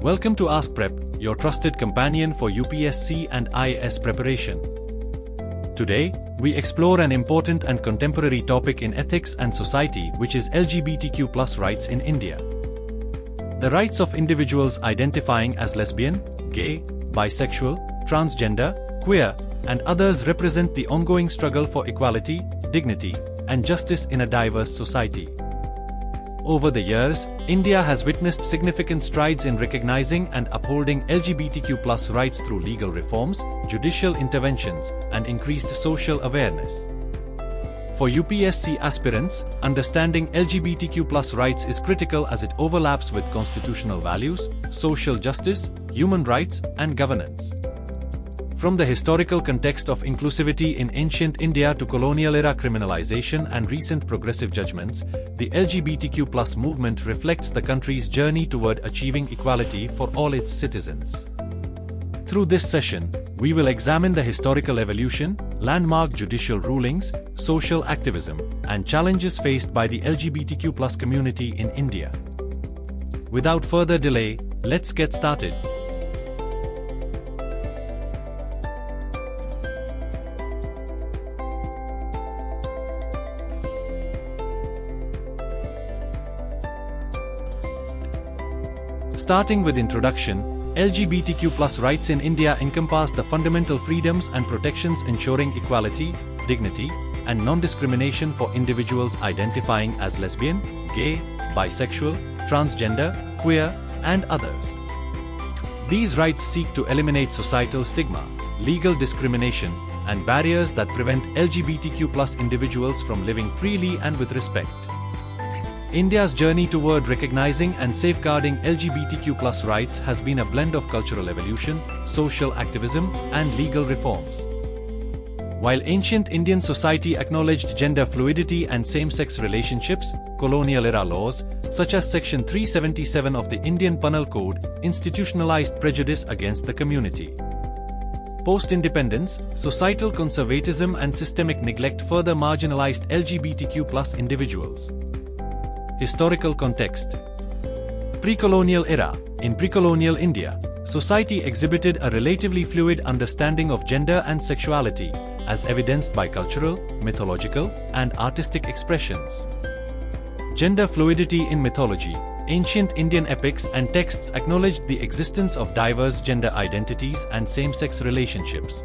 Welcome to Ask Prep, your trusted companion for UPSC and IAS preparation. Today, we explore an important and contemporary topic in ethics and society, which is LGBTQ+ rights in India. The rights of individuals identifying as lesbian, gay, bisexual, transgender, queer, and others represent the ongoing struggle for equality, dignity, and justice in a diverse society. Over the years, India has witnessed significant strides in recognizing and upholding LGBTQ+ rights through legal reforms, judicial interventions, and increased social awareness. For UPSC aspirants, understanding LGBTQ+ rights is critical as it overlaps with constitutional values, social justice, human rights, and governance. From the historical context of inclusivity in ancient India to colonial-era criminalization and recent progressive judgments, the LGBTQ+ movement reflects the country's journey toward achieving equality for all its citizens. Through this session, we will examine the historical evolution, landmark judicial rulings, social activism, and challenges faced by the LGBTQ+ community in India. Without further delay, let's get started. Starting with introduction, LGBTQ+ rights in India encompass the fundamental freedoms and protections ensuring equality, dignity, and non-discrimination for individuals identifying as lesbian, gay, bisexual, transgender, queer, and others. These rights seek to eliminate societal stigma, legal discrimination, and barriers that prevent LGBTQ+ individuals from living freely and with respect. India's journey toward recognizing and safeguarding LGBTQ+ rights has been a blend of cultural evolution, social activism, and legal reforms. While ancient Indian society acknowledged gender fluidity and same-sex relationships, colonial-era laws, such as Section 377 of the Indian Penal Code, institutionalized prejudice against the community. Post-independence, societal conservatism and systemic neglect further marginalized LGBTQ+ individuals. Historical context. Pre-colonial era. In pre-colonial India, society exhibited a relatively fluid understanding of gender and sexuality, as evidenced by cultural, mythological, and artistic expressions. Gender fluidity in mythology. Ancient Indian epics and texts acknowledged the existence of diverse gender identities and same-sex relationships.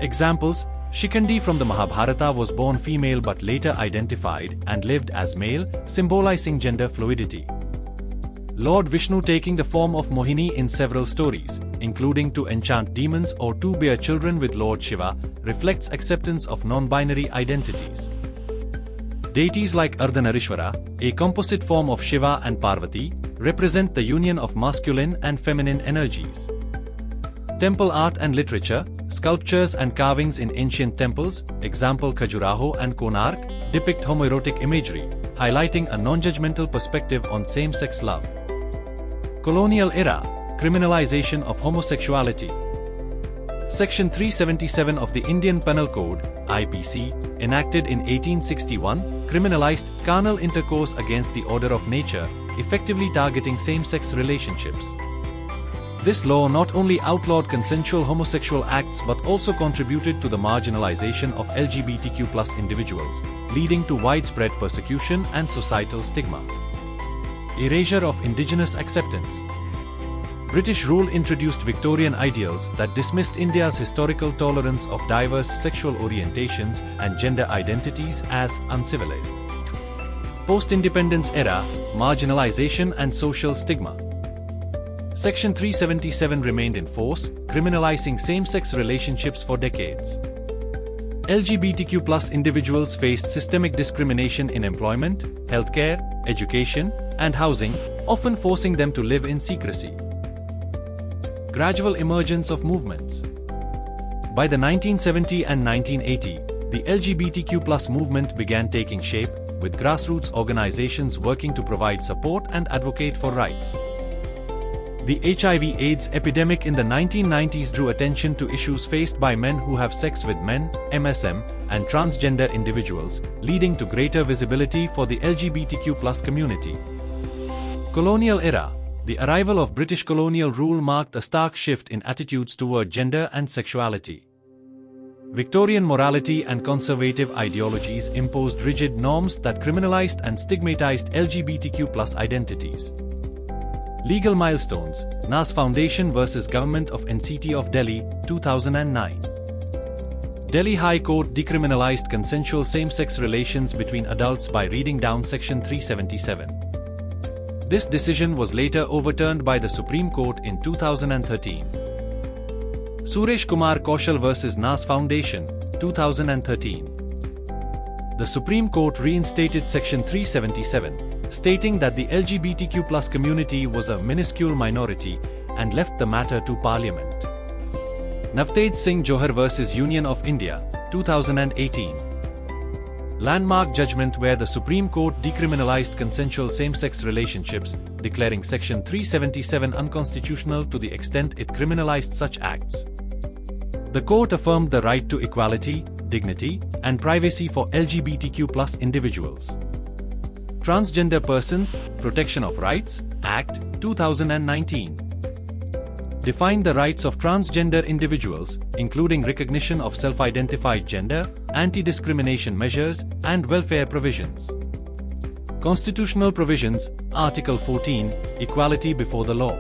Examples: Shikandi from the Mahabharata was born female but later identified and lived as male, symbolizing gender fluidity. Lord Vishnu taking the form of Mohini in several stories, including to enchant demons or to bear children with Lord Shiva, reflects acceptance of non-binary identities. Deities like Ardhanarishvara, a composite form of Shiva and Parvati, represent the union of masculine and feminine energies. Temple art and literature. Sculptures and carvings in ancient temples, example Khajuraho and Konark, depict homoerotic imagery, highlighting a non-judgmental perspective on same-sex love. Colonial era. Criminalization of homosexuality. Section 377 of the Indian Penal Code, IPC, enacted in 1861, criminalized carnal intercourse against the order of nature, effectively targeting same-sex relationships. This law not only outlawed consensual homosexual acts but also contributed to the marginalization of LGBTQ+ individuals, leading to widespread persecution and societal stigma. Erasure of indigenous acceptance. British rule introduced Victorian ideals that dismissed India's historical tolerance of diverse sexual orientations and gender identities as uncivilized. Post-independence era, marginalization and social stigma. Section 377 remained in force, criminalizing same-sex relationships for decades. LGBTQ+ individuals faced systemic discrimination in employment, healthcare, education, and housing, often forcing them to live in secrecy. Gradual emergence of movements. By the 1970 and 1980, the LGBTQ+ movement began taking shape, with grassroots organizations working to provide support and advocate for rights. The HIV/AIDS epidemic in the 1990s drew attention to issues faced by men who have sex with men, MSM, and transgender individuals, leading to greater visibility for the LGBTQ+ community. Colonial era. The arrival of British colonial rule marked a stark shift in attitudes toward gender and sexuality. Victorian morality and conservative ideologies imposed rigid norms that criminalized and stigmatized LGBTQ+ identities. Legal milestones: NAS Foundation vs. Government of NCT of Delhi, 2009. Delhi High Court decriminalized consensual same-sex relations between adults by reading down Section 377. This decision was later overturned by the Supreme Court in 2013. Suresh Kumar Kaushal vs. NAS Foundation, 2013. The Supreme Court reinstated Section 377, stating that the LGBTQ+ community was a minuscule minority and left the matter to Parliament. Navtej Singh Johar vs. Union of India, 2018. Landmark judgment where the Supreme Court decriminalized consensual same-sex relationships, declaring Section 377 unconstitutional to the extent it criminalized such acts. The court affirmed the right to equality, dignity, and privacy for LGBTQ+ individuals. Transgender Persons, Protection of Rights, Act, 2019. Defined the rights of transgender individuals, including recognition of self-identified gender, anti-discrimination measures, and welfare provisions. Constitutional provisions, Article 14, Equality before the law.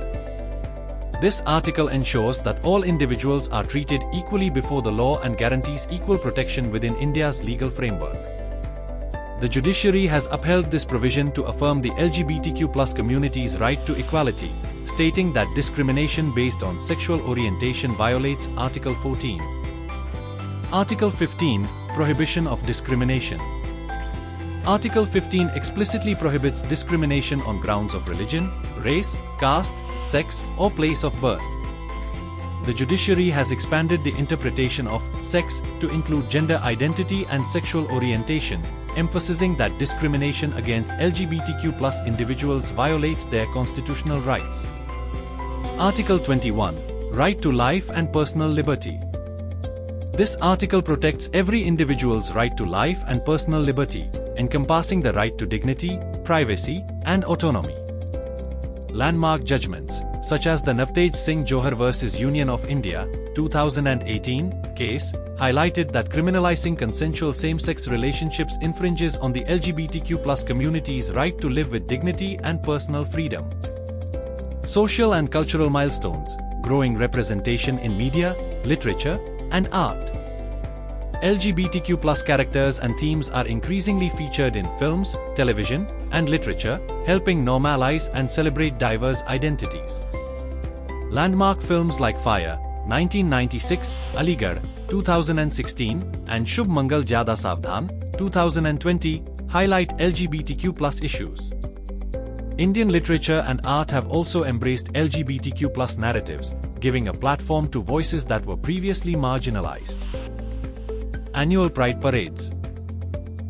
This article ensures that all individuals are treated equally before the law and guarantees equal protection within India's legal framework. The judiciary has upheld this provision to affirm the LGBTQ+ community's right to equality, stating that discrimination based on sexual orientation violates Article 14. Article 15, Prohibition of discrimination. Article 15 explicitly prohibits discrimination on grounds of religion, race, caste, sex, or place of birth. The judiciary has expanded the interpretation of sex to include gender identity and sexual orientation, emphasizing that discrimination against LGBTQ+ individuals violates their constitutional rights. Article 21, Right to life and personal liberty. This article protects every individual's right to life and personal liberty, encompassing the right to dignity, privacy, and autonomy. Landmark judgments, such as the Navtej Singh Johar vs. Union of India, 2018 case, highlighted that criminalizing consensual same-sex relationships infringes on the LGBTQ+ community's right to live with dignity and personal freedom. Social and cultural milestones, growing representation in media, literature, and art. LGBTQ+ characters and themes are increasingly featured in films, television, and literature, helping normalize and celebrate diverse identities. Landmark films like Fire, 1996, Aligarh, 2016, and Shubh Mangal Jyada Savdhan, 2020, highlight LGBTQ+ issues. Indian literature and art have also embraced LGBTQ+ narratives, giving a platform to voices that were previously marginalized. Annual Pride Parades.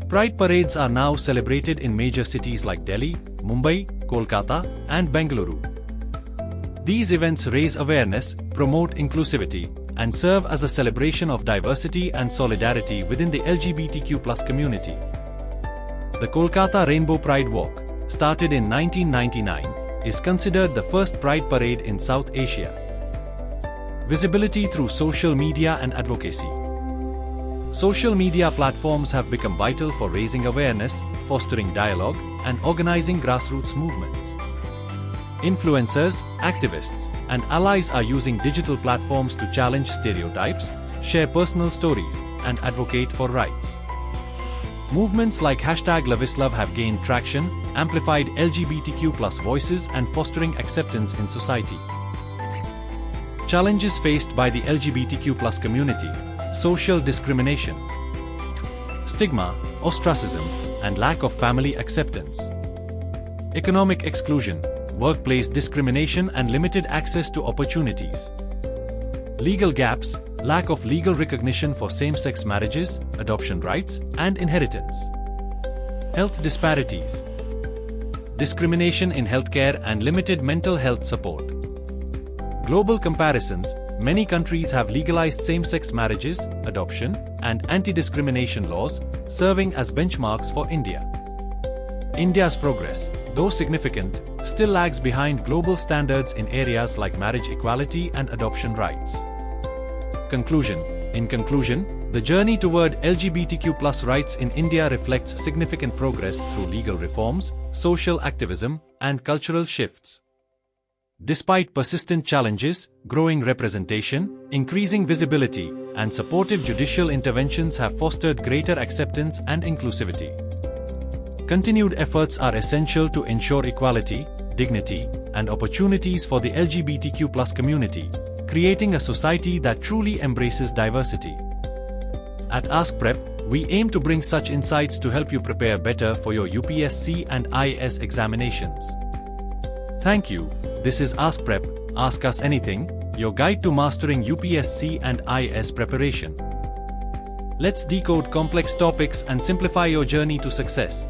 Pride parades are now celebrated in major cities like Delhi, Mumbai, Kolkata, and Bengaluru. These events raise awareness, promote inclusivity, and serve as a celebration of diversity and solidarity within the LGBTQ+ community. The Kolkata Rainbow Pride Walk, started in 1999, is considered the first pride parade in South Asia. Visibility through social media and advocacy. Social media platforms have become vital for raising awareness, fostering dialogue, and organizing grassroots movements. Influencers, activists, and allies are using digital platforms to challenge stereotypes, share personal stories, and advocate for rights. Movements like #LoveIsLove have gained traction, amplified LGBTQ+ voices, and fostering acceptance in society. Challenges faced by the LGBTQ+ community: social discrimination, stigma, ostracism, and lack of family acceptance. Economic exclusion, workplace discrimination, and limited access to opportunities. Legal gaps, lack of legal recognition for same-sex marriages, adoption rights, and inheritance. Health disparities. Discrimination in healthcare and limited mental health support. Global comparisons. Many countries have legalized same-sex marriages, adoption, and anti-discrimination laws, serving as benchmarks for India. India's progress, though significant, still lags behind global standards in areas like marriage equality and adoption rights. Conclusion. In conclusion, the journey toward LGBTQ+ rights in India reflects significant progress through legal reforms, social activism, and cultural shifts. Despite persistent challenges, growing representation, increasing visibility, and supportive judicial interventions have fostered greater acceptance and inclusivity. Continued efforts are essential to ensure equality, dignity, and opportunities for the LGBTQ+ community, creating a society that truly embraces diversity. At Ask Prep, we aim to bring such insights to help you prepare better for your UPSC and IAS examinations. Thank you. This is Ask Prep, Ask Us Anything, your guide to mastering UPSC and IAS preparation. Let's decode complex topics and simplify your journey to success.